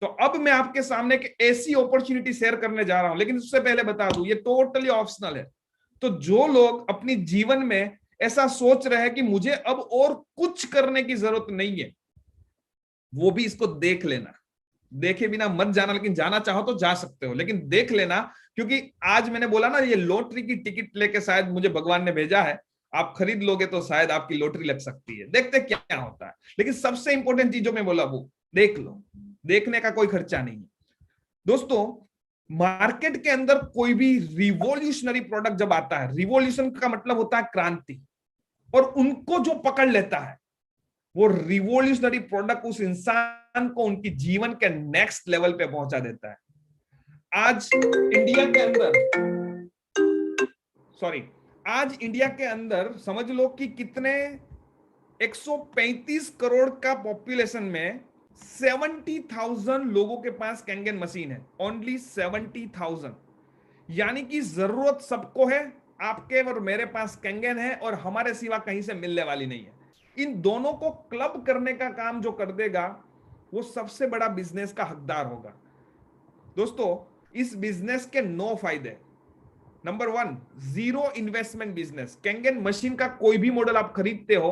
तो अब मैं आपके सामने एक ऐसी अपॉर्चुनिटी शेयर करने जा रहा हूं, लेकिन उससे पहले बता दूं ये टोटली ऑप्शनल है। तो जो लोग अपनी जीवन में ऐसा सोच रहे हैं कि मुझे अब और कुछ करने की जरूरत नहीं है, वो भी इसको देख लेना। देखे बिना मत जाना, लेकिन जाना चाहो तो जा सकते हो, लेकिन देख लेना, क्योंकि आज मैंने बोला ना ये लॉटरी की टिकट लेके शायद मुझे भगवान ने भेजा है, आप खरीद लोगे तो शायद आपकी लॉटरी लग सकती है। देखते क्या होता है, लेकिन सबसे इंपॉर्टेंट चीज जो मैं बोला वो देख लो। देखने का कोई खर्चा नहीं है दोस्तों। मार्केट के अंदर कोई भी रिवॉल्यूशनरी प्रोडक्ट जब आता है, रिवॉल्यूशन का मतलब होता है क्रांति, और उनको जो पकड़ लेता है वो रिवॉल्यूशनरी प्रोडक्ट उस इंसान को उनकी जीवन के नेक्स्ट लेवल पे पहुंचा देता है। आज इंडिया के अंदर आज इंडिया के अंदर समझ लो कि कितने 135 करोड़ का पॉपुलेशन में 70,000 लोगों के पास कैंगन मशीन है। ओनली 70,000। यानी कि जरूरत सबको है, आपके और मेरे पास कैंगन है, और हमारे सिवा कहीं से मिलने वाली नहीं है। इन दोनों को क्लब करने का काम जो कर देगा वो सबसे बड़ा बिजनेस का हकदार होगा। दोस्तों इस बिजनेस के 9 फायदे। Number 1, zero investment business. Kangen machine का कोई भी मॉडल आप खरीदते हो,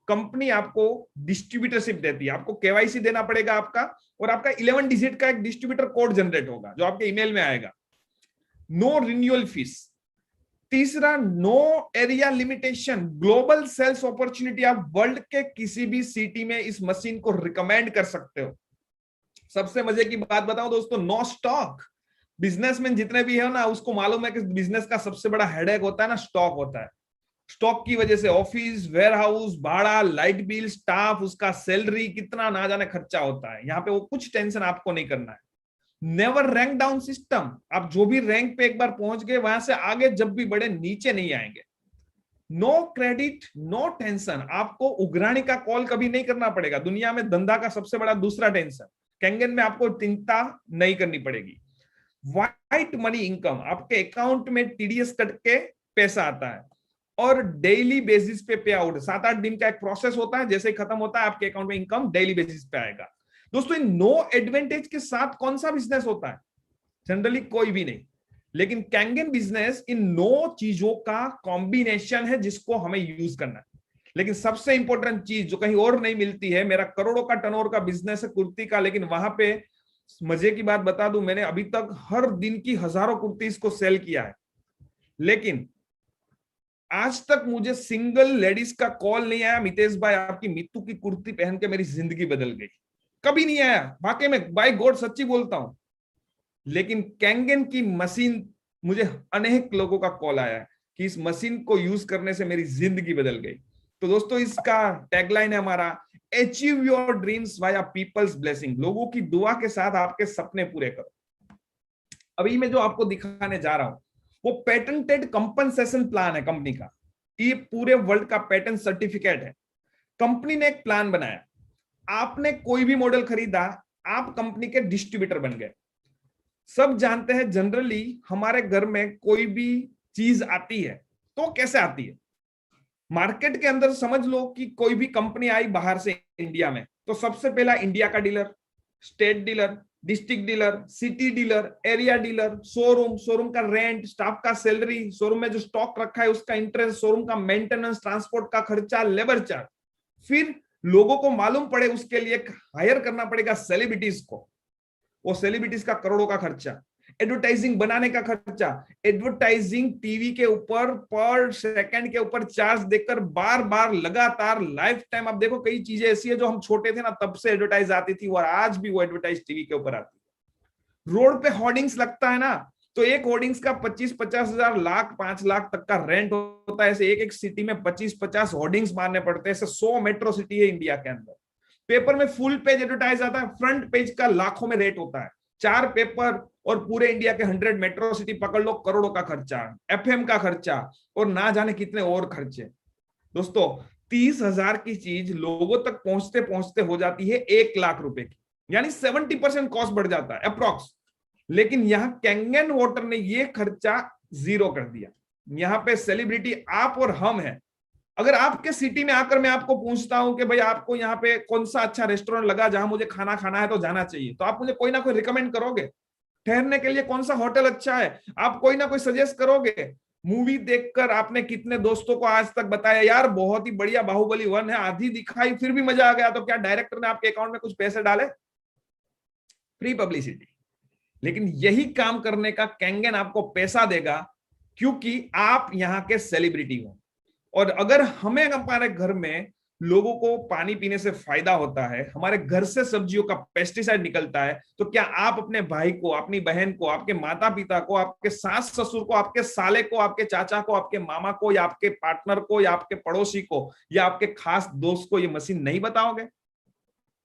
कंपनी आपको डिस्ट्रीब्यूटरशिप देती है, आपको केवाईसी देना पड़ेगा आपका, और आपका 11 डिजिट का एक डिस्ट्रीब्यूटर कोड जनरेट होगा जो आपके ईमेल में आएगा। No renewal fees. तीसरा, no area limitation. Global sales opportunity. आप वर्ल्ड के किसी भी सिटी में इस मशीन को रिकमेंड कर सकते हो। सबसे मजे की बात बताऊं दोस्तों, नो स्टॉक। बिजनेसमैन जितने भी है ना, उसको मालूम है कि बिजनेस का सबसे बड़ा हेडेक होता है ना, स्टॉक होता है। स्टॉक की वजह से ऑफिस, वेयर हाउस, भाड़ा, लाइट बिल, स्टाफ, उसका सैलरी, कितना ना जाने खर्चा होता है। यहाँ पे वो कुछ टेंशन आपको नहीं करना है। Never rank down system. आप जो भी रैंक पे एक बार पहुंच गए, वहां से आगे जब भी बढ़े नीचे नहीं आएंगे। No credit, no tension. आपको उघराणी का कॉल कभी नहीं करना पड़ेगा। दुनिया में धंधा का सबसे बड़ा दूसरा टेंशन, कैंगन में आपको चिंता नहीं करनी पड़ेगी। White money income. आपके अकाउंट में टीडीएस कट के पैसा आता है, और डेली बेसिस पे पे आउट। 7-8 दिन का एक प्रोसेस होता है, जैसे ही खत्म होता है आपके अकाउंट में इनकम डेली बेसिस पे आएगा। दोस्तों इन नो एडवांटेज के साथ कौन सा बिजनेस होता है? जनरली कोई भी नहीं। लेकिन कैंगन बिजनेस इन 9 चीजों का कॉम्बिनेशन है जिसको हमें यूज करना है। लेकिन सबसे इंपॉर्टेंट चीज जो कहीं और नहीं मिलती है, मेरा करोड़ों का टर्नओवर का बिजनेस है कुर्ती का, लेकिन वहां पे मजे की बात बता दूं, मैंने अभी तक हर दिन की हजारों कुर्ती इसको सेल किया है, लेकिन आज तक मुझे सिंगल लेडीज का कॉल नहीं आया, मितेश भाई आपकी मित्तू की कुर्ती पहन के मेरी जिंदगी बदल गई। कभी नहीं आया, वाकई में, बाय गॉड सच्ची बोलता हूं। लेकिन कैंगन की मशीन, मुझे अनेक लोगों का कॉल आया है कि इस मशीन को यूज करने से मेरी जिंदगी बदल गई। तो दोस्तों इसका टैगलाइन है हमारा, achieve your dreams via people's blessing. लोगों की दुआ के साथ आपके सपने पूरे करो। अभी मैं जो आपको दिखाने जा रहा हूं वो पेटेंटेड कंपनसेशन प्लान है कंपनी का। ये पूरे वर्ल्ड का पेटेंट सर्टिफिकेट है। कंपनी ने एक प्लान बनाया, आपने कोई भी मॉडल खरीदा, आप कंपनी के डिस्ट्रीब्यूटर बन गए। सब जानते हैं जनरली हमारे घर में कोई भी चीज आती है तो कैसे आती है। मार्केट के अंदर समझ लो कि कोई भी कंपनी आई बाहर से इंडिया में, तो सबसे पहला इंडिया का dealer, state dealer, district dealer, city dealer, area dealer, showroom, showroom का रेंट, स्टाफ का सैलरी, शोरूम में जो स्टॉक रखा है उसका इंटरेस्ट, शोरूम का मेंटेनेंस, ट्रांसपोर्ट का खर्चा, लेबर चार्ज। फिर लोगों को मालूम पड़े उसके लिए हायर करना पड़ेगा सेलिब्रिटीज को, वो सेलिब्रिटीज का करोड़ों का खर्चा, एडवर्टाइजिंग बनाने का खर्चा, एडवर्टाइजिंग टीवी के ऊपर पर सेकंड के ऊपर चार्ज देकर बार बार लगातार लाइफ टाइम। आप देखो कई चीजें ऐसी है जो हम छोटे थे ना तब से एडवर्टाइज आती थी और आज भी वो एडवर्टाइज टीवी के ऊपर आती है। रोड पे होर्डिंग्स लगता है ना, तो एक होर्डिंग्स का 25-50 हजार, लाख 5 लाख तक का रेंट होता है। ऐसे एक एक सिटी में 25-50 होर्डिंग्स मारने पड़ते हैं। ऐसे 100 मेट्रो सिटी है इंडिया के अंदर। पेपर में फुल पेज एडवर्टाइज आता है, फ्रंट पेज का लाखों में रेट होता है। 4 पेपर और पूरे इंडिया के 100 मेट्रो सिटी पकड़ लो, करोड़ों का खर्चा, एफएम का खर्चा और ना जाने कितने और खर्चे। दोस्तों 30,000 की चीज लोगों तक पहुंचते पहुंचते हो जाती है 1 लाख रुपए की, यानी 70% कॉस्ट बढ़ जाता है अप्रोक्स। लेकिन यहां कैंगन वाटर ने ये खर्चा जीरो कर दिया। यहां पे सेलिब्रिटी आप और हम हैं। अगर आपके सिटी में आकर मैं आपको पूछता हूं कि भाई आपको यहाँ पे कौन सा अच्छा रेस्टोरेंट लगा जहां मुझे खाना खाना है तो जाना चाहिए, तो आप मुझे कोई ना कोई रिकमेंड करोगे। ठहरने के लिए कौन सा होटल अच्छा है, आप कोई ना कोई सजेस्ट करोगे। मूवी देखकर आपने कितने दोस्तों को आज तक बताया यार बहुत ही बढ़िया बाहुबली 1 है, आधी दिखाई फिर भी मजा आ गया, तो क्या डायरेक्टर ने आपके अकाउंट में कुछ पैसे डाले? Free publicity. लेकिन यही काम करने का कैंगन आपको पैसा देगा क्योंकि आप यहाँ के सेलिब्रिटी हो। और अगर हमें हमारे घर में लोगों को पानी पीने से फायदा होता है, हमारे घर से सब्जियों का पेस्टिसाइड निकलता है, तो क्या आप अपने भाई को, अपनी बहन को, आपके माता पिता को, आपके सास ससुर को, आपके साले को, आपके चाचा को, आपके मामा को, या आपके पार्टनर को, या आपके पड़ोसी को, या आपके खास दोस्त को ये मशीन नहीं बताओगे?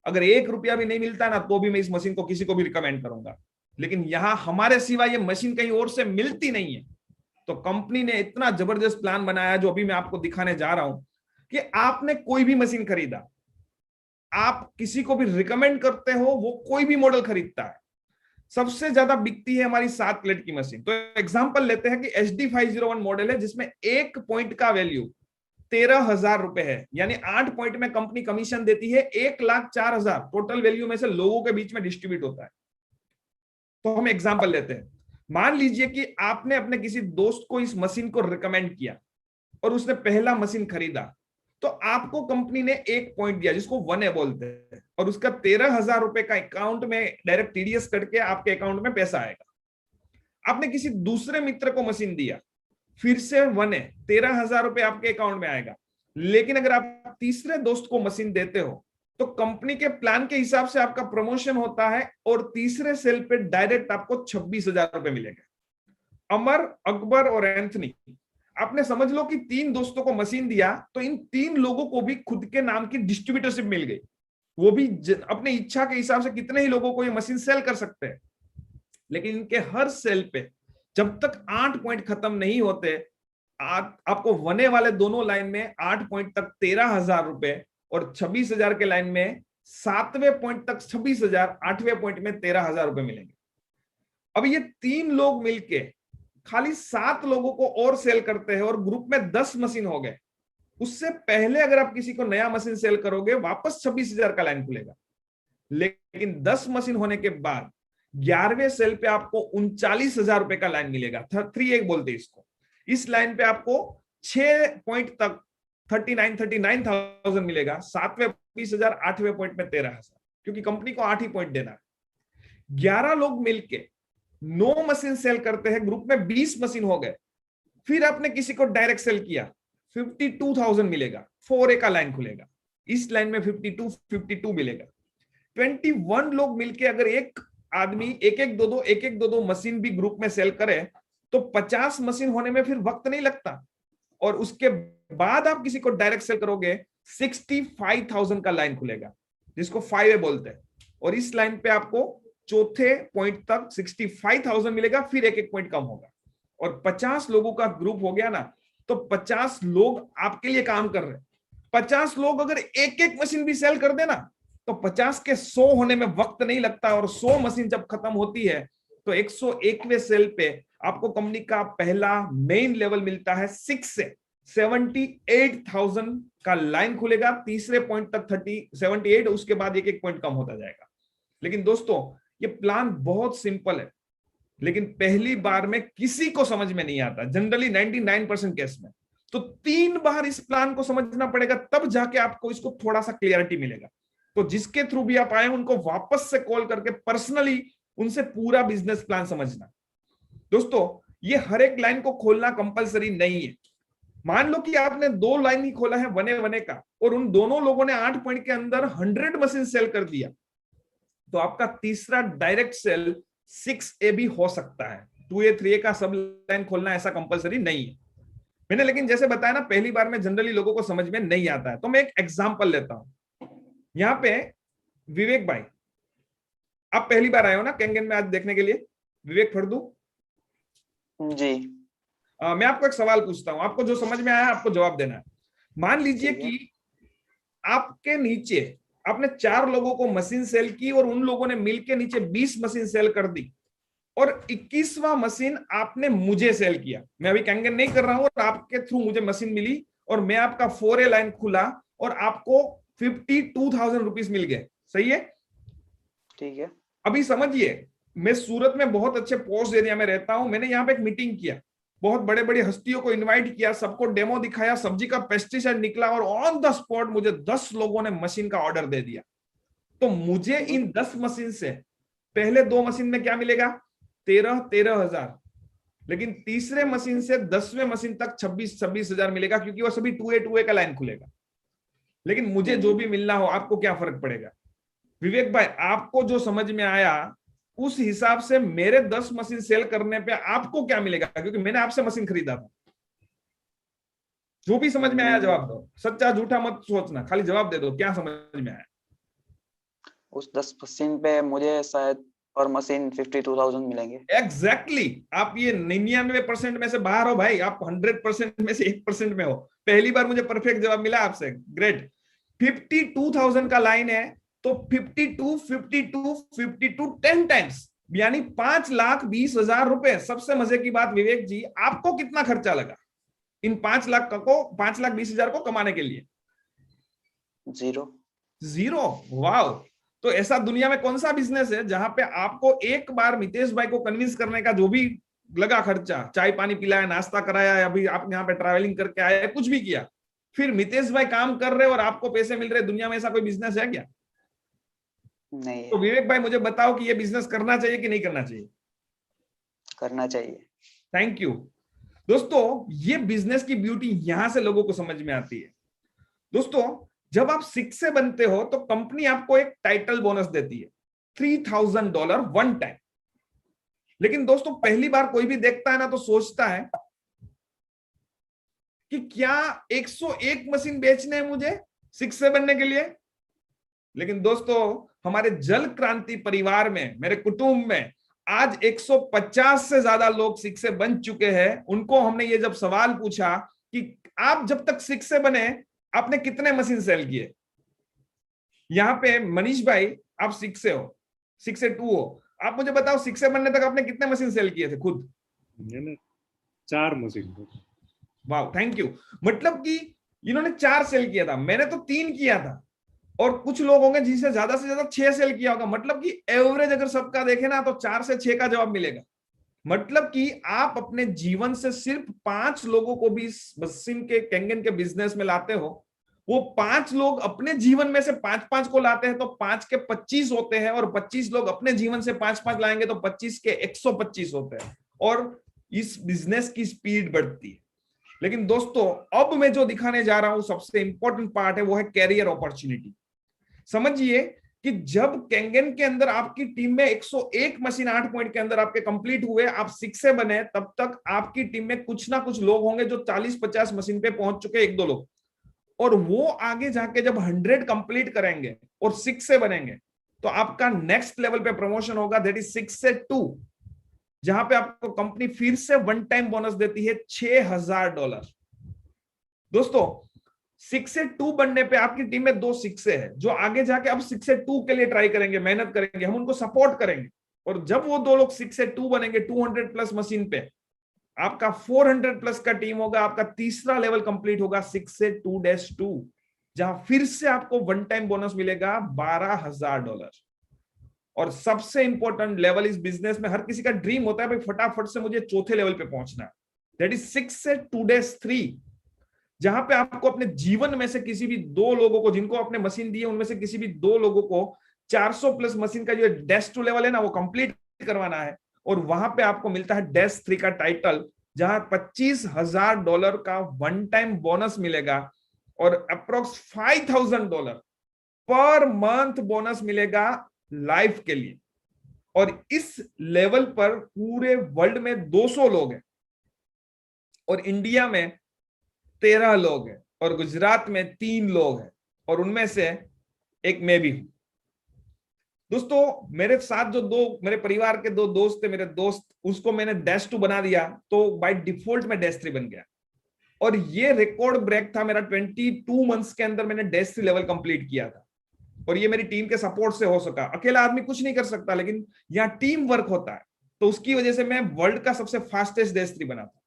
अगर 1 रुपया भी नहीं मिलता ना तो भी मैं इस मशीन को किसी को भी रिकमेंड करूंगा। लेकिन यहां हमारे सिवा ये मशीन कहीं और से मिलती नहीं है। तो कंपनी ने इतना जबरदस्त प्लान बनाया जो अभी मैं आपको दिखाने जा रहा हूं, कि आपने कोई भी मशीन खरीदा, आप किसी को भी रिकमेंड करते हो, वो कोई भी मॉडल खरीदता है, सबसे ज्यादा बिकती है हमारी 7 प्लेट की मशीन। तो एग्जांपल लेते हैं कि HD501 मॉडल है जिसमें एक पॉइंट का वैल्यू 13,000 रुपए है, यानी 8 पॉइंट में कंपनी कमीशन देती है, 1,04,000 टोटल वैल्यू में से लोगों के बीच में डिस्ट्रीब्यूट होता है। तो हम एग्जांपल लेते हैं, मान लीजिए कि आपने अपने किसी दोस्त को इस मशीन को रिकमेंड किया और उसने पहला मशीन खरीदा, तो आपको कंपनी ने एक पॉइंट दिया जिसको 1A बोलते हैं, और उसका 13,000 रुपए का अकाउंट में डायरेक्ट TDS कट के आपके अकाउंट में पैसा आएगा। आपने किसी दूसरे मित्र को मशीन दिया, फिर से 1A, 13,000 रुपए आपके अकाउंट में आएगा। लेकिन अगर आप तीसरे दोस्त को मशीन देते हो तो कंपनी के प्लान के हिसाब से आपका प्रमोशन होता है और तीसरे सेल पे डायरेक्ट आपको 26,000 रुपए मिलेगा। अमर, अकबर और एंथनी, आपने समझ लो कि 3 दोस्तों को मशीन दिया, तो इन 3 लोगों को भी खुद के नाम की डिस्ट्रीब्यूटरशिप मिल गई। वो भी अपनी इच्छा के हिसाब से कितने ही लोगों को ये मशीन सेल कर सकते हैं। लेकिन इनके हर सेल पे जब तक 8 पॉइंट खत्म नहीं होते, आपको 1A वाले दोनों लाइन में 8 पॉइंट तक 13,000 रुपए और 26,000 के लाइन में 7वें पॉइंट तक 26,000, 8वें पॉइंट में 13,000 रुपए मिलेंगे। अब ये 3 लोग मिलके खाली 7 लोगों को और सेल करते हैं और ग्रुप में 10 मशीन हो गए। उससे पहले अगर आप किसी को नया मशीन सेल करोगे, वापस 26,000 का लाइन खुलेगा। लेकिन 10 मशीन होने के बाद 11वें सेल पे आपको 39,000 रुपए का लाइन मिलेगा, 3A बोलते हैं इसको। इस लाइन पे आपको 6 पॉइंट तक 39,000 मिलेगा, 7वें 20,000, 8वें पॉइंट में 13,000, क्योंकि कंपनी को 8 ही पॉइंट देना है। 11 लोग मिलके 9 मशीन सेल करते हैं, ग्रुप में 20 मशीन हो गए। फिर आपने किसी को डायरेक्ट सेल किया, 52,000 मिलेगा, 4A का लाइन खुलेगा। इस लाइन में 52 मिलेगा। 21 लोग मिलके अगर एक आदमी एक एक दो मशीन भी ग्रुप में सेल करे तो 50 मशीन होने में फिर वक्त नहीं लगता। और उसके बाद आप किसी को डायरेक्ट सेल करोगे, 65,000 का लाइन खुलेगा जिसको 5A बोलते हैं। और इस लाइन पे आपको चौथे पॉइंट तक 65,000 मिलेगा, फिर एक पॉइंट कम होगा। और 50 लोगों का ग्रुप हो गया ना, तो 50 लोग आपके लिए काम कर रहे हैं। 50 लोग अगर एक मशीन भी सेल कर देना तो 50 के 100 होने में वक्त नहीं लगता। और 100 मशीन जब खत्म होती है तो 101वें सेल पे आपको कंपनी का पहला मेन लेवल मिलता है 6 से 78,000 का लाइन खुलेगा। तीसरे पॉइंट तक 78, उसके बाद एक पॉइंट कम होता जाएगा। लेकिन दोस्तों ये प्लान बहुत सिंपल है, लेकिन पहली बार में किसी को समझ में नहीं आता, जनरली 99% केस में। तो 3 बार इस प्लान को समझना पड़ेगा, तब जाके आपको इसको थोड़ा सा क्लियरिटी मिलेगा। तो जिसके थ्रू भी आप आए उनको वापस से कॉल करके पर्सनली उनसे पूरा बिजनेस प्लान समझना। दोस्तों ये हर एक लाइन को खोलना कंपलसरी नहीं है। मान लो कि आपने 2 लाइन ही खोला है 1A का, और उन दोनों लोगों ने 8 पॉइंट के अंदर 100 मशीन सेल कर दिया, तो आपका तीसरा डायरेक्ट सेल 6A भी हो सकता है। 2A 3A का सब लाइन खोलना ऐसा कंपलसरी नहीं है। मैंने लेकिन जैसे बताया ना, पहली बार में जनरली लोगों को समझ में नहीं आता है। तो मैं एक एग्जांपल लेता हूं। यहाँ पे विवेक भाई, आप पहली बार आए हो ना कैंगन में आज देखने के लिए? विवेक फड़दू जी। मैं आपको एक सवाल पूछता हूं, आपको जो समझ में आया आपको जवाब देना है। मान लीजिए कि आपके नीचे आपने 4 लोगों को मशीन सेल की और उन लोगों ने मिलकर नीचे 20 मशीन सेल कर दी, और 21वां मशीन आपने मुझे सेल किया। मैं अभी कैंगन नहीं कर रहा हूं और आपके थ्रू मुझे मशीन मिली और मैं आपका 4A लाइन खुला और आपको 52,000 रुपीज मिल गए। सही है? ठीक है। अभी समझिए, मैं सूरत में बहुत अच्छे पोस्ट एरिया में रहता हूं। मैंने यहाँ पे एक मीटिंग किया, बहुत बड़े बड़े हस्तियों को इनवाइट किया, सबको डेमो दिखाया, सब्जी का पेस्टिसाइड निकला और ऑन द स्पॉट मुझे 10 लोगों ने मशीन का ऑर्डर दे दिया। तो मुझे इन 10 मशीन से पहले 2 मशीन में क्या मिलेगा? 13,000। लेकिन तीसरे मशीन से 10वें मशीन तक 26,000 मिलेगा, क्योंकि वो सभी 2A का लाइन खुलेगा। लेकिन मुझे जो भी मिलना हो, आपको क्या फर्क पड़ेगा? विवेक भाई, आपको जो समझ में आया उस हिसाब से मेरे 10 मशीन सेल करने पे आपको क्या मिलेगा, क्योंकि मैंने आपसे मशीन खरीदा था। जो भी समझ में आया जवाब दो, सच्चा झूठा मत सोचना, खाली जवाब दे दो, क्या समझ में आया? उस 10 मशीन पे मुझे शायद पर मशीन 52,000 मिलेंगे। एग्जैक्टली आप ये 99% में से बाहर हो भाई, आप 100% में से 1% में हो। पहली बार मुझे परफेक्ट जवाब मिला आपसे, ग्रेट। 52,000 का लाइन है, तो 52 52 52 10 टाइम्स, यानी 5,20,000 रुपए। सबसे मजे की बात विवेक जी, आपको कितना खर्चा लगा इन 5,20,000 को कमाने के लिए? 0। जीरो। वाह! तो ऐसा दुनिया में कौन सा बिजनेस है जहां पे आपको एक बार मितेश भाई को कन्विंस करने का जो भी लगा खर्चा, चाय पानी पिलाया, नाश्ता कराया, या अभी आप यहाँ पे ट्रैवलिंग करके आए, कुछ भी किया, फिर मितेश भाई काम कर रहे और आपको पैसे मिल रहे, दुनिया में ऐसा कोई बिजनेस है क्या? नहीं तो है। विवेक भाई मुझे बताओ कि ये बिजनेस करना चाहिए कि नहीं करना चाहिए? करना चाहिए। Thank you. दोस्तों, ये बिजनेस की ब्यूटी यहां से लोगों को समझ में आती है। दोस्तों, जब आप 6 से बनते हो तो कंपनी आपको एक टाइटल बोनस देती है, $3,000 वन टाइम। लेकिन दोस्तों, पहली बार कोई भी देखता है ना तो सोचता है कि क्या 101 मशीन बेचने हैं मुझे 6 से बनने के लिए? लेकिन दोस्तों, हमारे जल क्रांति परिवार में, मेरे कुटुंब में आज 150 से ज्यादा लोग 6 से बन चुके हैं। उनको हमने ये जब सवाल पूछा कि आप जब तक 6 से बने आपने कितने मशीन सेल किए? यहाँ पे मनीष भाई, आप 6 से हो, 6 से 2 हो, आप मुझे बताओ 6 से बनने तक आपने कितने मशीन सेल किए थे खुद? मैंने 4 मशीन। वाह, थैंक यू। मतलब कि इन्होंने 4 सेल किया था, मैंने तो 3 किया था, और कुछ लोग होंगे जिनसे ज्यादा से ज्यादा 6 सेल किया होगा। मतलब कि एवरेज अगर सबका देखे ना तो 4 से 6 का जवाब मिलेगा। मतलब कि आप अपने जीवन से सिर्फ 5 लोगों को भी मशीन के कैंगन के बिजनेस में लाते हो, वो 5 लोग अपने जीवन में से 5-5 को लाते हैं तो 5 के 25 होते हैं, और 25 लोग अपने जीवन से 5-5 लाएंगे तो 25 के 125 होते हैं, और इस बिजनेस की स्पीड बढ़ती है। लेकिन दोस्तों, अब मैं जो दिखाने जा रहा हूं सबसे इंपॉर्टेंट पार्ट है, वो है कैरियर अपॉर्चुनिटी। समझिए कि जब कैंगन के अंदर आपकी टीम में 101 मशीन 8 पॉइंट के अंदर आपके कंप्लीट हुए, आप 6 से बने, तब तक आपकी टीम में कुछ ना कुछ लोग होंगे जो 40-50 मशीन पे पहुंच चुके, 1-2 लोग, और वो आगे जाके जब 100 कंप्लीट करेंगे और 6 से बनेंगे तो आपका नेक्स्ट लेवल पे प्रमोशन होगा, दैट इज 6 से 2, जहां पे आपको कंपनी फिर से वन टाइम बोनस देती है $6,000। दोस्तों, 6 से 2 बनने पे आपकी टीम में 2 6 है जो आगे जाके अब 6 से 2 के लिए ट्राई करेंगे, मेहनत करेंगे, हम उनको सपोर्ट करेंगे। और जब वो 2 लोग 6 से 2 बनेंगे 200 प्लस मशीन पे, आपका 400 प्लस का टीम होगा, आपका तीसरा लेवल कंप्लीट होगा 6 से 2-2, जहां फिर से आपको वन टाइम बोनस मिलेगा $12,000। और सबसे इंपॉर्टेंट लेवल इस बिजनेस में, हर किसी का ड्रीम होता है भाई फटाफट से मुझे चौथे लेवल पे पहुंचना, दैट इज 6 से 2-3, जहां पे आपको अपने जीवन में से किसी भी 2 लोगों को, जिनको आपने मशीन दी है उनमें से किसी भी 2 लोगों को 400 प्लस मशीन का जो -2 लेवल है ना वो कंप्लीट करवाना है, और वहां पे आपको मिलता है -3 का टाइटल, जहां $25,000 का वन टाइम बोनस मिलेगा, और अप्रोक्स $5,000 पर मंथ बोनस मिलेगा लाइफ के लिए। और इस लेवल पर पूरे वर्ल्ड में 200 लोग हैं, और इंडिया में 13 लोग हैं, और गुजरात में 3 लोग हैं, और उनमें से एक मैं भी हूं। दोस्तों, मेरे साथ जो 2 मेरे परिवार के 2 दोस्त थे, मेरे दोस्त, उसको मैंने -2 बना दिया तो बाय डिफॉल्ट में -3 बन गया, और ये रिकॉर्ड ब्रेक था मेरा। 22 मंथ्स के अंदर मैंने -3 लेवल कंप्लीट किया था, और ये मेरी टीम के सपोर्ट से हो सका। अकेला आदमी कुछ नहीं कर सकता, लेकिन यहाँ टीम वर्क होता है, तो उसकी वजह से मैं वर्ल्ड का सबसे फास्टेस्ट -3 बना था।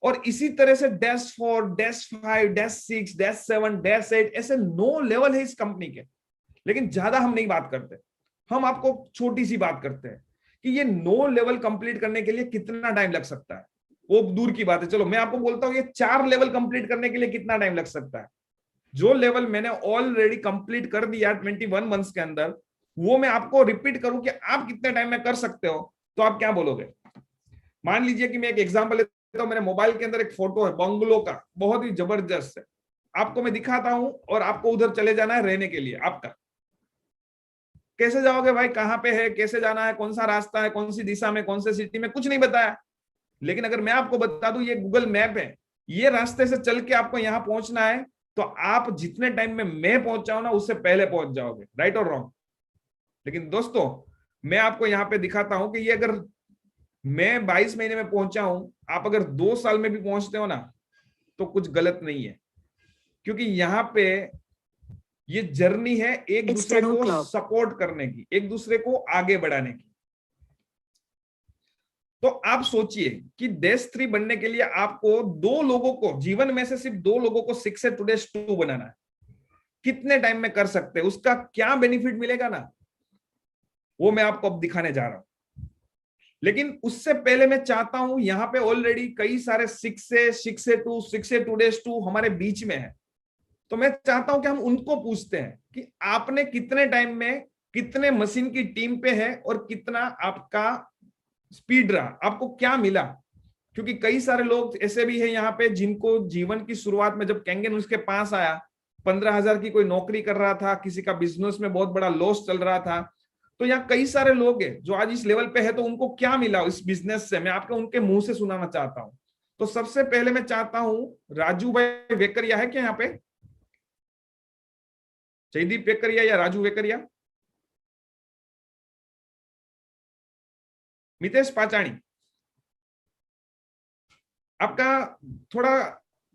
और इसी तरह से -4, -5, -6, -7, -8 ऐसे 9 लेवल है इस कंपनी के। लेकिन ज्यादा हम नहीं बात करते, हम आपको छोटी सी बात करते हैं कि ये 9 लेवल कंप्लीट करने के लिए कितना टाइम लग सकता है। वो दूर की बात है, चलो मैं आपको बोलता हूं ये 4 लेवल कंप्लीट करने के लिए कितना टाइम लग सकता है। जो लेवल मैंने ऑलरेडी कंप्लीट कर दिया 21 मंथ्स के अंदर, वो मैं आपको रिपीट करूं कि आप कितने टाइम में कर सकते हो, तो आप क्या बोलोगे? मान लीजिए कि मैं एक एग्जांपल लेता हूं, मेरे मोबाइल के अंदर एक फोटो है बंगलो का, बहुत ही जबरदस्त है, आपको मैं दिखाता हूं और आपको उधर चले जाना है रहने के लिए। आपका कैसे जाओगे भाई? कहां पे है, कैसे जाना है, कौन सा रास्ता है, कौन सी दिशा में, कौन से सिटी में, कुछ नहीं बताया। लेकिन अगर मैं आपको बता दूं ये गूगल मैप है, ये रास्ते से चल के आपको यहां पहुंचना है, तो आप जितने टाइम में मैं पहुंचा हूं ना उससे पहले पहुंच जाओगे। राइट और रॉन्ग? लेकिन दोस्तों मैं आपको यहां पे दिखाता हूं कि ये अगर मैं 22 महीने में पहुंचा हूं, आप अगर 2 साल में भी पहुंचते हो ना तो कुछ गलत नहीं है, क्योंकि यहां पे ये जर्नी है एक दूसरे को सपोर्ट करने की, एक दूसरे को आगे बढ़ाने की। तो आप सोचिए कि डेज 3 बनने के लिए आपको 2 लोगों को, जीवन में से सिर्फ 2 लोगों को 6 से टुडेज 2 बनाना है। कितने टाइम में कर सकते हैं, उसका क्या बेनिफिट मिलेगा ना, वो मैं आपको अब दिखाने जा रहा हूं। लेकिन उससे पहले मैं चाहता हूं, यहां पे ऑलरेडी कई सारे 6 से 2, 6 से टुडेज 2 हमारे बीच में है, तो मैं चाहता हूं कि हम उनको पूछते हैं कि आपने कितने टाइम में, कितने मशीन की टीम पे है और कितना आपका स्पीड रहा, आपको क्या मिला। क्योंकि कई सारे लोग ऐसे भी हैं यहाँ पे जिनको जीवन की शुरुआत में जब कैंगन उसके पास आया, 15,000 की कोई नौकरी कर रहा था, किसी का बिजनेस में बहुत बड़ा लॉस चल रहा था। तो यहाँ कई सारे लोग हैं जो आज इस लेवल पे है, तो उनको क्या मिला इस बिजनेस से, मैं आपको उनके मुंह से सुनाना चाहता हूँ। तो सबसे पहले मैं चाहता हूँ राजू भाई वेकरिया है क्या यहाँ पे? जयदीप वेकरिया या राजू वेकरिया? मितेश पाचाणी, आपका थोड़ा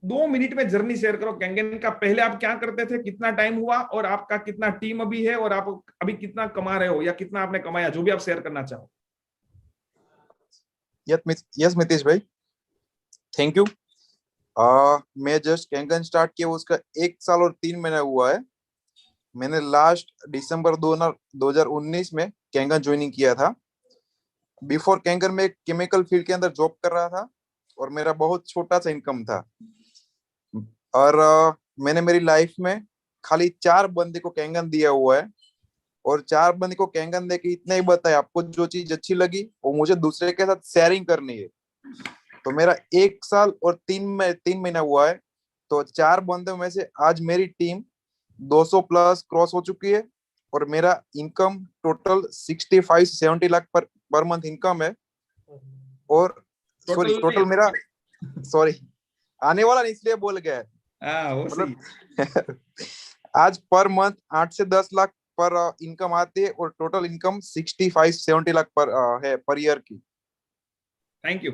2 मिनट में जर्नी शेयर करो कैंगन का। पहले आप क्या करते थे, कितना टाइम हुआ, और आपका कितना टीम अभी है, और आप अभी कितना कमा रहे हो या कितना आपने कमाया, जो भी आप शेयर करना चाहो। यस मितेश भाई, थैंक यू। मैं जस्ट कैंगन स्टार्ट किया उसका 1 साल और 3 महीना हुआ है। मैंने लास्ट दिसंबर 2019 में कैंगन ज्वाइनिंग किया था। बिफोर कैंगन में एक केमिकल फील्ड के अंदर जॉब कर रहा था और मेरा बहुत छोटा सा इनकम था। और मैंने मेरी लाइफ में खाली 4 बंदे को कैंगन दिया हुआ है, और 4 बंदे को कैंगन दे के इतना ही बताया, आपको जो चीज अच्छी लगी वो मुझे दूसरे के साथ शेयरिंग करनी है। तो मेरा 1 साल और 3 महीना हुआ है, तो 4 बंदों में से आज मेरी टीम 200 प्लस क्रॉस हो चुकी है, और मेरा income total 65-70 lakh per month income है। और टोटल मेरा आने वाला नहीं, इसलिए बोल गया है। वो सही मतलब आज पर मंथ 8 से 10 लाख पर इनकम आती है, और टोटल इनकम 65-70 लाख पर है पर ईयर की। Thank you.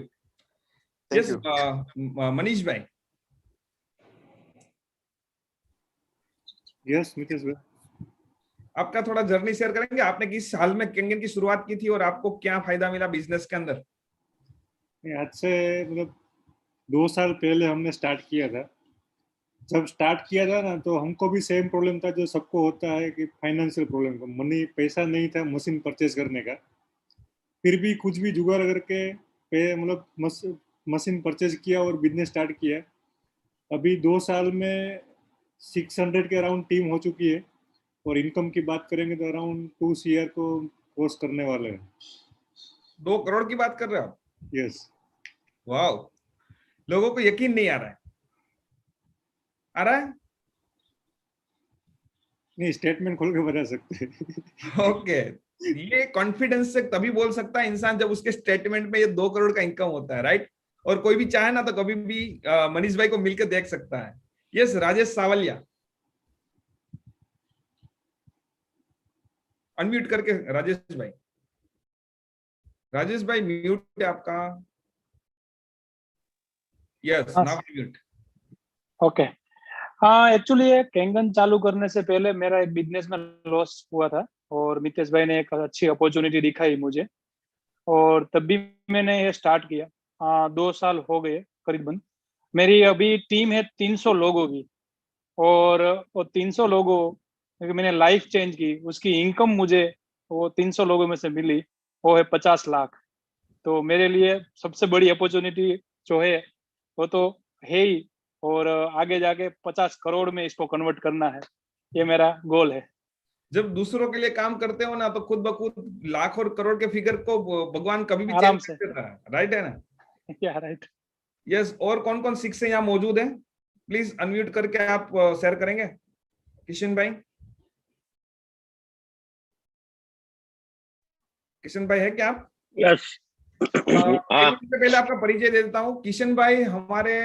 Thank you. Manish भाई। यस मितेश भाई, आपका थोड़ा जर्नी शेयर करेंगे, आपने किस साल में कैंगन की शुरुआत की थी और आपको क्या फायदा मिला बिजनेस के अंदर? आज से मतलब 2 साल पहले हमने स्टार्ट किया था। जब स्टार्ट किया था ना, तो हमको भी सेम प्रॉब्लम था जो सबको होता है, कि फाइनेंशियल प्रॉब्लम का, मनी पैसा नहीं था मशीन परचेज करने का। फिर भी कुछ भी जुगाड़ करके मतलब मशीन परचेज किया और बिजनेस स्टार्ट किया। अभी 2 साल में 600 के अराउंड टीम हो चुकी है, और इनकम की बात करेंगे तो अराउंड 2 CR को क्रॉस करने वाले हैं। 2 करोड़ की बात कर रहे हो आप? यस। वाह, लोगों को यकीन नहीं आ रहा है। आ रहा है? नहीं, स्टेटमेंट खोल के बता सकते हैं। ओके। ये कॉन्फिडेंस से तभी बोल सकता है इंसान जब उसके स्टेटमेंट में ये 2 करोड़ का इनकम होता है, राइट? और कोई भी चाहे ना तो कभी भी मनीष भाई को मिलकर देख सकता है। यस, राजेश सावलिया, अनम्यूट करके राजेश भाई। राजेश भाई म्यूट है आपका। Yes, now mute. ओके। हाँ, एक्चुअली ये कैंगन चालू करने से पहले मेरा एक बिजनेस में लॉस हुआ था, और मितेश भाई ने एक अच्छी अपॉर्चुनिटी दिखाई मुझे, और तब भी मैंने ये स्टार्ट किया। 2 साल हो गए करीबन। मेरी अभी टीम है 300 लोगों की, और वो 300 लोगों की मैंने लाइफ चेंज की, उसकी इनकम मुझे वो 300 लोगों में से मिली, वो है 50 लाख। तो मेरे लिए सबसे बड़ी अपॉर्चुनिटी जो है वो तो है ही, और आगे जाके 50 करोड़ में इसको कन्वर्ट करना है, ये मेरा गोल है। जब दूसरों के लिए काम करते हो ना, तो खुद ब खुद लाख और करोड़ के फिगर को भगवान कभी भी आराम चेंज से। कर देता है, राइट है ना? या राइट। यस। और कौन कौन शिक्षक यहाँ मौजूद हैं? प्लीज अनम्यूट करके आप शेयर करेंगे, किशन भाई। किशन भाई है क्या आप? यस। एक हाँ, मिनट से पहले आपका परिचय दे देता हूँ। किशन भाई हमारे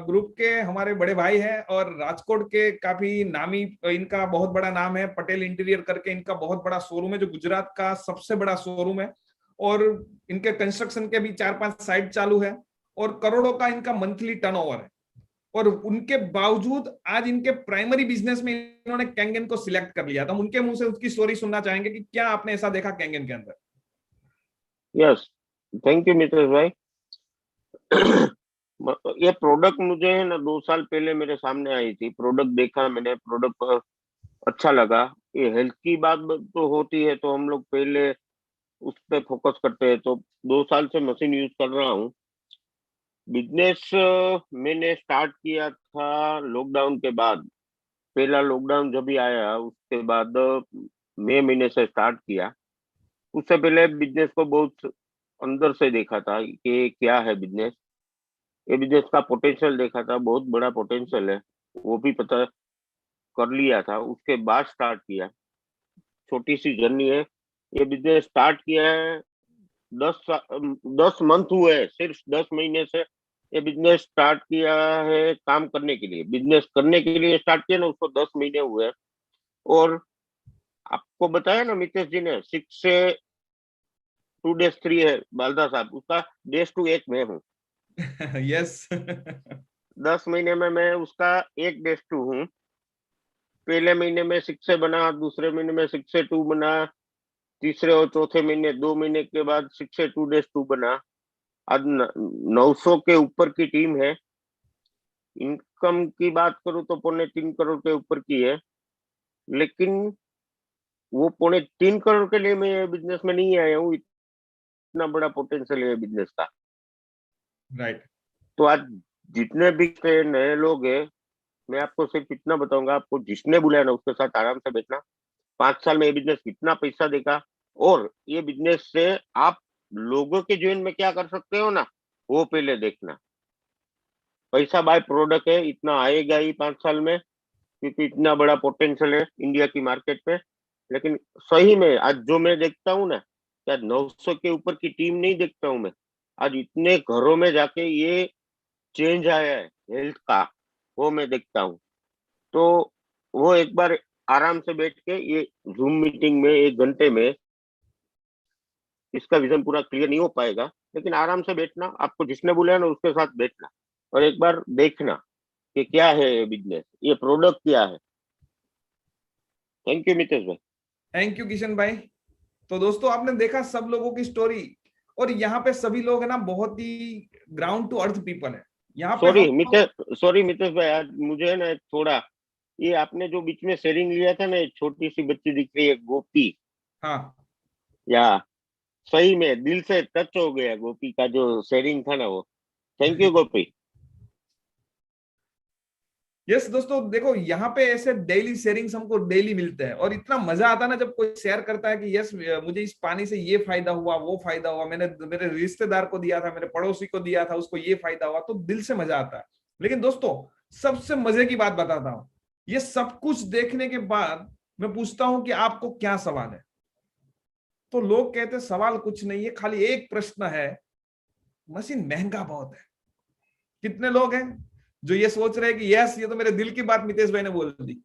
ग्रुप के हमारे बड़े भाई हैं, और राजकोट के काफी नामी, इनका बहुत बड़ा नाम है, पटेल इंटीरियर करके इनका बहुत बड़ा शोरूम है, जो गुजरात का सबसे बड़ा शोरूम है। और इनके कंस्ट्रक्शन के भी 4-5 साइट चालू है, और करोड़ों का इनका मंथली टर्नओवर है। और उनके बावजूद आज इनके प्राइमरी बिजनेस में इन्होंने कैंगन को सिलेक्ट कर लिया। तो हम उनके मुंह से उसकी स्टोरी सुनना चाहेंगे कि क्या आपने ऐसा देखा कैंगन के अंदर। यस, थैंक यू मितेश भाई। ये प्रोडक्ट मुझे है ना 2 साल पहले मेरे सामने आई थी। प्रोडक्ट देखा मैंने, प्रोडक्ट अच्छा लगा। ये हेल्थ की बात तो होती है, तो हम लोग पहले उस पे फोकस करते हैं। तो 2 साल से मशीन यूज कर रहा हूँ। बिजनेस मैंने स्टार्ट किया था लॉकडाउन के बाद। पहला लॉकडाउन जब भी आया उसके बाद मई महीने से स्टार्ट किया। उससे पहले बिजनेस को बहुत अंदर से देखा था कि क्या है बिजनेस। ये बिजनेस का पोटेंशियल देखा था, बहुत बड़ा पोटेंशियल है, वो भी पता कर लिया था। उसके बाद स्टार्ट किया। छोटी सी जर्नी है। ये बिजनेस स्टार्ट किया है 10 मंथ हुए हैं, सिर्फ 10 महीने से ये बिजनेस स्टार्ट किया है। काम करने के लिए, बिजनेस करने के लिए स्टार्ट किया ना, उसको 10 महीने हुए हैं। और आपको बताया ना मितेश जी ने, 6 से 2 days 3 है बालदा साहब, उसका डेज टू एक मैं हूँ। यस। 10 महीने में मैं उसका एक डेज टू हूँ। पहले महीने में 6 से बना, दूसरे महीने में 6 से 2 बना, तीसरे और चौथे महीने 2 महीने के बाद 6 से 2 days 2 बना। आज 900 के ऊपर की टीम है। इनकम की बात करूं तो 3.25 करोड़ के ऊपर की है। लेकिन वो 3.25 करोड़ के लिए मैं बिजनेस में नहीं आया हूँ। इतना बड़ा पोटेंशियल है बिजनेस का। राइट। तो आज जितने भी नए लोग हैं, मैं आपको सिर्फ इतना बताऊंगा, आपको जिसने बुलाया ना उसके साथ आराम से बैठना। 5 साल में ये बिजनेस कितना पैसा देगा, और ये बिजनेस से आप लोगों के जीवन में क्या कर सकते हो ना, वो पहले देखना। पैसा बाय प्रोडक्ट है, इतना आएगा ही 5 साल में, क्योंकि इतना बड़ा पोटेंशियल है इंडिया की मार्केट पे। लेकिन सही में आज जो मैं देखता हूँ ना, क्या 900 के ऊपर की टीम नहीं देखता हूँ मैं। आज इतने घरों में जाके ये चेंज आया है हेल्थ का, वो मैं देखता हूँ। तो वो एक बार आराम से बैठ के ये जूम मीटिंग में 1 घंटे में इसका विजन पूरा क्लियर नहीं हो पाएगा। लेकिन आराम से बैठना, आपको जिसने बुलाया ना उसके साथ बैठना, और एक बार देखना कि क्या है ये बिजनेस, ये प्रोडक्ट क्या है। थैंक यू मितेश भाई। थैंक यू किशन भाई। तो दोस्तों आपने देखा सब लोगों की स्टोरी, और यहाँ पे सभी लोग है ना बहुत ही ग्राउंड टू अर्थ पीपल है यहाँ पे। सॉरी मितेश भाई, आज मुझे है ना थोड़ा, ये आपने जो बीच में शेयरिंग लिया था ना, एक छोटी सी बच्ची दिख रही है गोपी, हाँ। या सही में दिल से टच हो गया गोपी का जो शेयरिंग था ना वो। Thank you Gopi. यस दोस्तों, देखो यहाँ पे ऐसे डेली शेयरिंग्स हमको डेली मिलते हैं, और इतना मजा आता है ना जब कोई शेयर करता है कि यस मुझे इस पानी से ये फायदा हुआ, वो फायदा हुआ, मैंने मेरे रिश्तेदार को दिया था, मेरे पड़ोसी को दिया था, उसको ये फायदा हुआ, तो दिल से मजा आता है। लेकिन दोस्तों सबसे मजे की बात बताता हूँ, ये सब कुछ देखने के बाद मैं पूछता हूँ कि आपको क्या सवाल है। तो लोग कहते हैं सवाल कुछ नहीं है, खाली एक प्रश्न है, मशीन महंगा बहुत है। कितने लोग हैं जो ये सोच रहे हैं कि यस ये तो मेरे दिल की बात मितेश भाई ने बोल दी,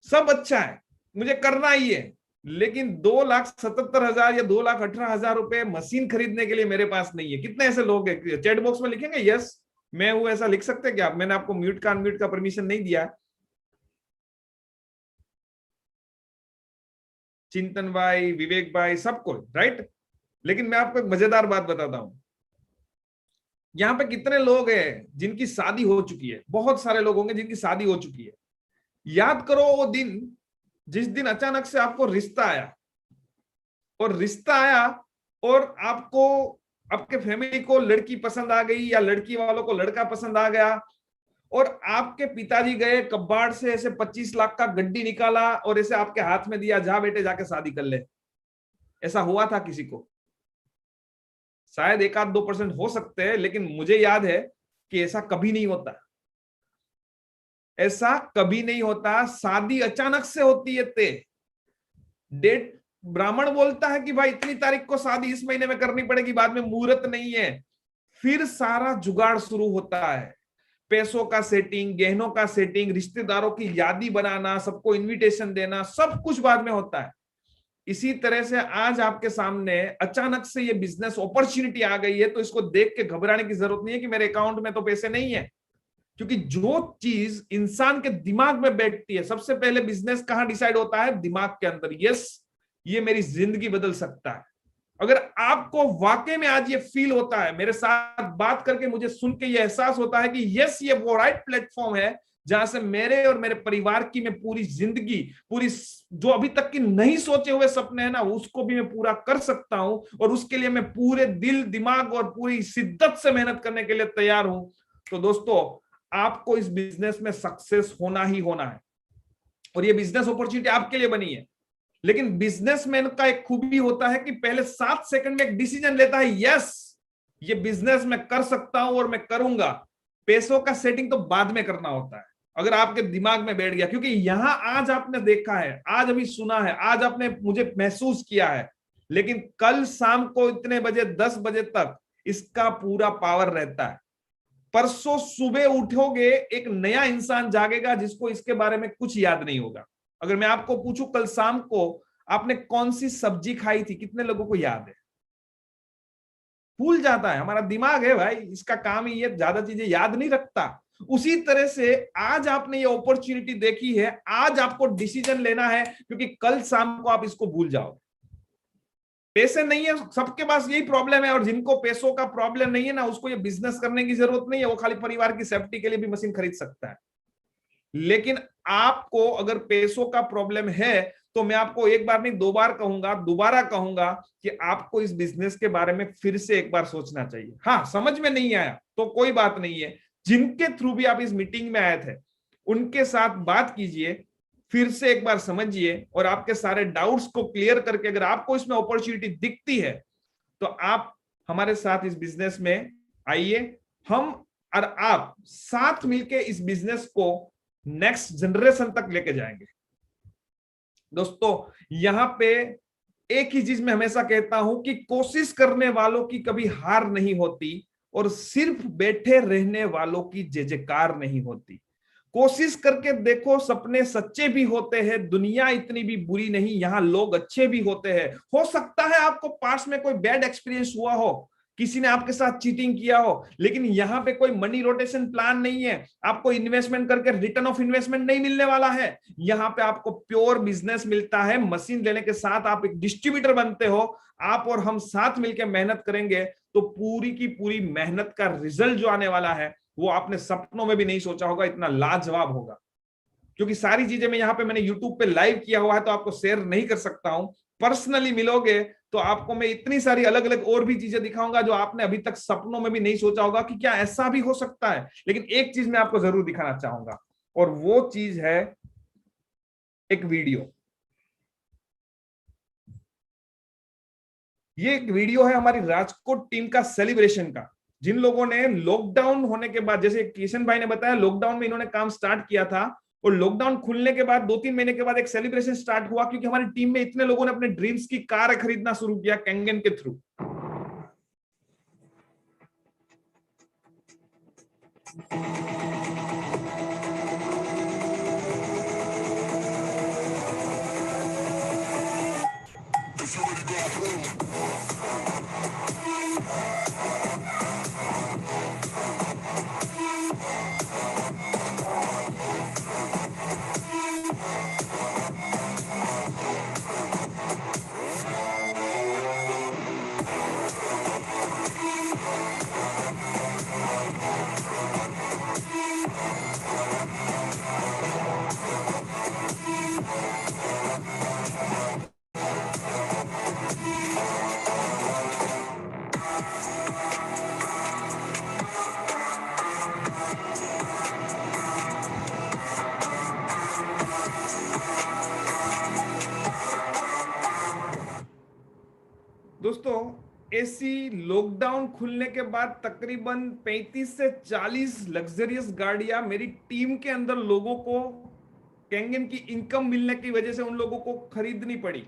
सब अच्छा है, मुझे करना ही है, लेकिन 2,77,000 या 2,18,000 रुपए मशीन खरीदने के लिए मेरे पास नहीं है। कितने ऐसे लोग हैं? चैट बॉक्स में लिखेंगे यस मैं हूं, ऐसा लिख सकते हैं क्या? मैंने आपको म्यूट का अनम्यूट का परमिशन नहीं दिया है। चिंतन भाई, विवेक भाई, सबको राइट। लेकिन मैं आपको एक मजेदार बात बताता हूं, यहाँ पे कितने लोग हैं जिनकी शादी हो चुकी है? बहुत सारे लोग होंगे जिनकी शादी हो चुकी है। याद करो वो दिन जिस दिन अचानक से आपको रिश्ता आया, और रिश्ता आया और आपको, आपके फैमिली को लड़की पसंद आ गई या लड़की वालों को लड़का पसंद आ गया, और आपके पिताजी गए कबाड़ से ऐसे 25 लाख का गड्डी निकाला और ऐसे आपके हाथ में दिया, जा बेटे जाके शादी कर ले। ऐसा हुआ था किसी को? शायद 1-2% हो सकते हैं, लेकिन मुझे याद है कि ऐसा कभी नहीं होता। ऐसा कभी नहीं होता। शादी अचानक से होती है। डेट ब्राह्मण बोलता है कि भाई इतनी तारीख को शादी इस महीने में करनी पड़ेगी, बाद में मुहूर्त नहीं है। फिर सारा जुगाड़ शुरू होता है, पैसों का सेटिंग, गहनों का सेटिंग, रिश्तेदारों की यादी बनाना, सबको इनविटेशन देना, सब कुछ बाद में होता है। इसी तरह से आज आपके सामने अचानक से ये बिजनेस अपॉर्चुनिटी आ गई है, तो इसको देख के घबराने की जरूरत नहीं है कि मेरे अकाउंट में तो पैसे नहीं है। क्योंकि जो चीज इंसान के दिमाग में बैठती है, सबसे पहले बिजनेस कहां डिसाइड होता है? दिमाग के अंदर। यस, ये मेरी जिंदगी बदल सकता है। अगर आपको वाकई में आज ये फील होता है, मेरे साथ बात करके मुझे सुन के ये एहसास होता है कि यस, ये वो राइट प्लेटफॉर्म है जहां से मेरे और मेरे परिवार की मैं पूरी जिंदगी, पूरी जो अभी तक की नहीं सोचे हुए सपने हैं ना, उसको भी मैं पूरा कर सकता हूं, और उसके लिए मैं पूरे दिल, दिमाग और पूरी शिद्दत से मेहनत करने के लिए तैयार हूं। तो दोस्तों, आपको इस बिजनेस में सक्सेस होना ही होना है, और ये बिजनेस अपॉर्चुनिटी आपके लिए बनी है। लेकिन बिजनेसमैन का एक खूबी होता है कि पहले 7 सेकंड में एक डिसीजन लेता है, यस ये बिजनेस मैं कर सकता हूं और मैं करूंगा। पैसों का सेटिंग तो बाद में करना होता है, अगर आपके दिमाग में बैठ गया। क्योंकि यहां आज आपने देखा है, आज अभी सुना है, आज आपने मुझे महसूस किया है, लेकिन कल शाम को इतने बजे, 10 बजे तक इसका पूरा पावर रहता है। परसों सुबह उठोगे, एक नया इंसान जागेगा जिसको इसके बारे में कुछ याद नहीं होगा। अगर मैं आपको पूछूं कल शाम को आपने कौन सी सब्जी खाई थी, कितने लोगों को याद है? भूल जाता है। हमारा दिमाग है भाई, इसका काम ही है, ज्यादा चीजें याद नहीं रखता। उसी तरह से आज आपने ये अपॉर्चुनिटी देखी है, आज आपको डिसीजन लेना है, क्योंकि कल शाम को आप इसको भूल जाओगे। पैसे नहीं है, सबके पास यही प्रॉब्लम है, और जिनको पैसों का प्रॉब्लम नहीं है ना, उसको ये बिजनेस करने की जरूरत नहीं है, वो खाली परिवार की सेफ्टी के लिए भी मशीन खरीद सकता है। लेकिन आपको अगर पैसों का प्रॉब्लम है, तो मैं आपको एक बार नहीं 2 बार कहूंगा, दोबारा कहूंगा कि आपको इस बिजनेस के बारे में फिर से एक बार सोचना चाहिए। हाँ, समझ में नहीं आया तो कोई बात नहीं है, जिनके थ्रू भी आप इस मीटिंग में आए थे उनके साथ बात कीजिए, फिर से एक बार समझिए, और आपके सारे डाउट्स को क्लियर करके अगर आपको इसमें अपॉर्चुनिटी दिखती है तो आप हमारे साथ इस बिजनेस में आइए। हम और आप साथ मिलके इस बिजनेस को नेक्स्ट जनरेशन तक लेके जाएंगे। दोस्तों, यहां पे एक ही चीज मैं हमेशा कहता हूं कि कोशिश करने वालों की कभी हार नहीं होती, और सिर्फ बैठे रहने वालों की जय जयकार नहीं होती। कोशिश करके देखो, सपने सच्चे भी होते हैं, दुनिया इतनी भी बुरी नहीं, यहां लोग अच्छे भी होते हैं। हो सकता है आपको पास में कोई बैड एक्सपीरियंस हुआ हो, किसी ने आपके साथ चीटिंग किया हो, लेकिन यहाँ पे कोई मनी रोटेशन प्लान नहीं है, आपको इन्वेस्टमेंट करके रिटर्न ऑफ इन्वेस्टमेंट नहीं मिलने वाला है। यहाँ पे आपको प्योर बिजनेस मिलता है। मशीन लेने के साथ आप एक डिस्ट्रीब्यूटर बनते हो। आप और हम साथ मिलकर मेहनत करेंगे तो पूरी की पूरी मेहनत का रिजल्ट जो आने वाला है, वो आपने सपनों में भी नहीं सोचा होगा, इतना लाजवाब होगा। क्योंकि सारी चीजें मैं यहाँ पे मैंने यूट्यूब पे लाइव किया हुआ है, तो आपको शेयर नहीं कर सकता हूं। पर्सनली मिलोगे तो आपको मैं इतनी सारी अलग अलग और भी चीजें दिखाऊंगा जो आपने अभी तक सपनों में भी नहीं सोचा होगा कि क्या ऐसा भी हो सकता है। लेकिन एक चीज मैं आपको जरूर दिखाना चाहूंगा, और वो चीज है एक वीडियो। ये एक वीडियो है हमारी राजकोट टीम का सेलिब्रेशन का, जिन लोगों ने लॉकडाउन होने के बाद, जैसे किशन भाई ने बताया, लॉकडाउन में इन्होंने काम स्टार्ट किया था, और लॉकडाउन खुलने के बाद 2-3 महीने के बाद एक सेलिब्रेशन स्टार्ट हुआ, क्योंकि हमारी टीम में इतने लोगों ने अपने ड्रीम्स की कार खरीदना शुरू किया कैंगन के थ्रू। दोस्तों एसी लॉकडाउन खुलने के बाद तकरीबन 35 से 40 लग्जरियस गाड़ियां मेरी टीम के अंदर लोगों को कैंगन की इनकम मिलने की वजह से उन लोगों को खरीदनी पड़ी।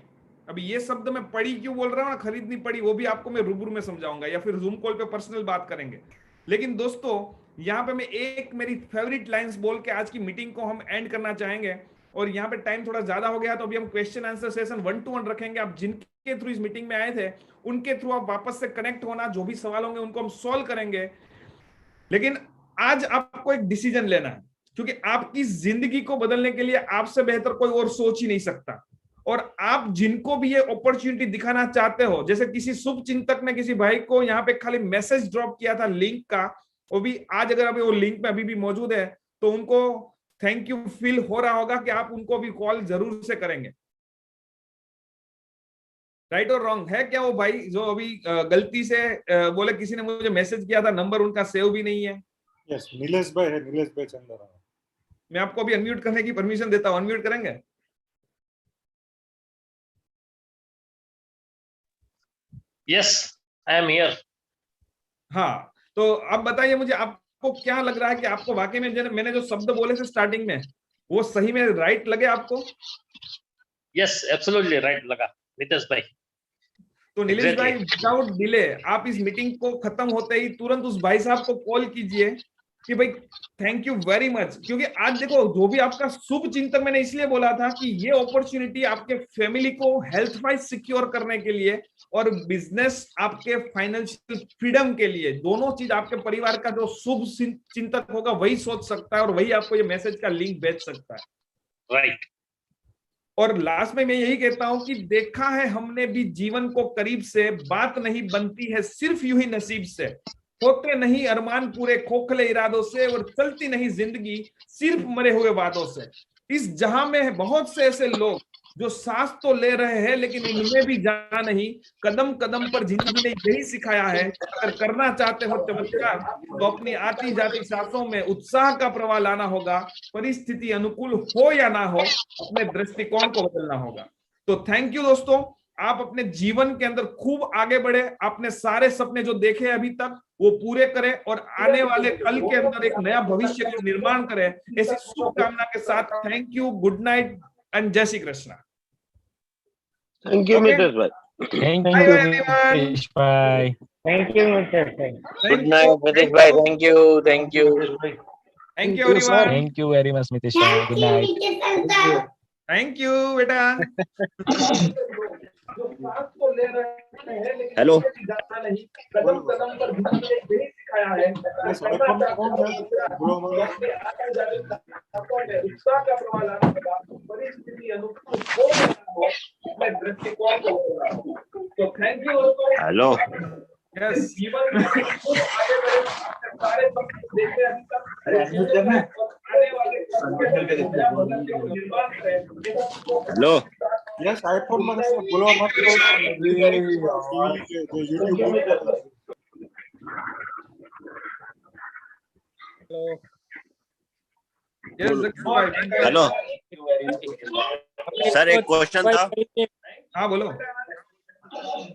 अभी ये शब्द मैं पड़ी क्यों बोल रहा हूं ना, खरीदनी पड़ी, वो भी आपको मैं रूबरू में समझाऊंगा या फिर जूम कॉल पे पर्सनल बात करेंगे। लेकिन दोस्तों यहाँ पे मैं एक मेरी फेवरेट लाइंस बोल के आज की मीटिंग को हम एंड करना चाहेंगे। और यहाँ पे टाइम थोड़ा ज्यादा हो गया तो अभी हम क्वेश्चन आंसर सेशन 1-to-1 रखेंगे। आप जिनके थ्रू इस मीटिंग में आए थे उनके थ्रू आप वापस से कनेक्ट होना, जो भी सवाल होंगे उनको हम सॉल्व करेंगे। लेकिन आज आपको एक डिसीजन लेना है, क्योंकि आपकी जिंदगी को बदलने के लिए आपसे बेहतर कोई और सोच ही नहीं सकता। और आप जिनको भी ये अपॉर्चुनिटी दिखाना चाहते हो, जैसे किसी शुभ चिंतक ने किसी भाई को यहाँ पे खाली मैसेज ड्रॉप किया था लिंक का, वो भी आज अगर अभी वो लिंक में अभी भी मौजूद है तो उनको थैंक यू फील हो रहा होगा कि आप उनको भी कॉल जरूर से करेंगे। राइट और रॉन्ग है क्या? वो भाई जो अभी गलती से बोले किसी ने मुझे मैसेज किया था, नंबर उनका सेव भी नहीं है। यस, नीलेश भाई है, नीलेश भाई चंद्रा। मैं आपको अभी अनम्यूट करने की परमिशन देता हूं, अनम्यूट करेंगे? Yes, I am here. हाँ, तो अब बताइए मुझे, आपको क्या लग रहा है कि आपको वाकई में मैंने जो शब्द बोले थे स्टार्टिंग में वो सही में राइट लगे आपको? यस, एब्सोल्युटली राइट लगा नितेश भाई। तो नीलेश भाई विदाउट डिले आप इस मीटिंग को खत्म होते ही तुरंत उस भाई साहब को कॉल कीजिए कि भाई थैंक यू वेरी मच। क्योंकि आज देखो जो भी आपका शुभ चिंतक, मैंने इसलिए बोला था कि ये अपॉर्चुनिटी आपके फैमिली को हेल्थ वाइज सिक्योर करने के लिए और बिजनेस आपके फाइनेंशियल फ्रीडम के लिए, दोनों चीज आपके परिवार का जो शुभ चिंतक होगा वही सोच सकता है और वही आपको ये मैसेज का लिंक भेज सकता है। राइट। और लास्ट में मैं यही कहता हूं कि देखा है हमने भी जीवन को करीब से, बात नहीं बनती है सिर्फ यूं ही नसीब से, होते नहीं अरमान पूरे खोखले इरादों से, और चलती नहीं जिंदगी सिर्फ मरे हुए वादों से। इस जहां में बहुत से ऐसे लोग जो सांस तो ले रहे हैं लेकिन उनमें भी जान नहीं, कदम कदम पर जिंदगी ने यही सिखाया है, अगर करना चाहते हो चमत्कार तो अपनी आती जाती सांसों में उत्साह का प्रवाह लाना होगा, परिस्थिति अनुकूल हो या ना हो अपने दृष्टिकोण को बदलना होगा। तो थैंक यू दोस्तों, आप अपने जीवन के अंदर खूब आगे बढ़े, अपने सारे सपने जो देखे अभी तक वो पूरे करें और आने वाले कल के अंदर एक नया भविष्य का निर्माण करें, ऐसी शुभकामना के साथ thank you, good night and जय श्री कृष्णा। थैंक यू नितेश भाई। Thank Bye you, everyone. Nitesh bhai. Thank you Nitesh भाई। गुड नाइट नितेश भाई। Thank you, thank you. Thank you everyone. Thank you very much, Nitesh bhai. Good night. Thank you बेटा। Hello. कदम कदम पर यही सिखाया है, उत्साह का प्रवाह लाना होगा, परिस्थिति अनुकूल हो अपने दृष्टिकोण को। तो थैंक यू दोस्तों। हेलो। यस, जीवन में खूब आगे बढ़े, सारे सब देखे अभी तक आने वाले निर्माण करें। हेलो। यस, आईफोन में बोलो मत हेलो सर, एक क्वेश्चन था। हाँ बोलो।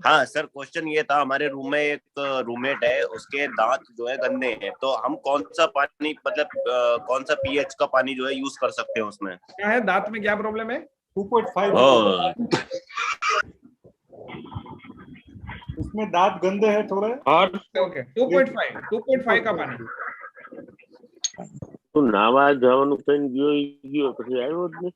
हाँ सर, क्वेश्चन ये था, हमारे रूम में एक रूममेट है, उसके दांत जो है गंदे हैं, तो हम कौन सा पानी, मतलब कौन सा पीएच का पानी जो है यूज कर सकते हैं उसमें? क्या है दांत में, क्या प्रॉब्लम है? 2.5। उसमें दांत गंदे हैं थोड़े। ओके 2.5 का पानी। तो नावा जवान कहीं गयो પછી આવ્યો જ નહીં।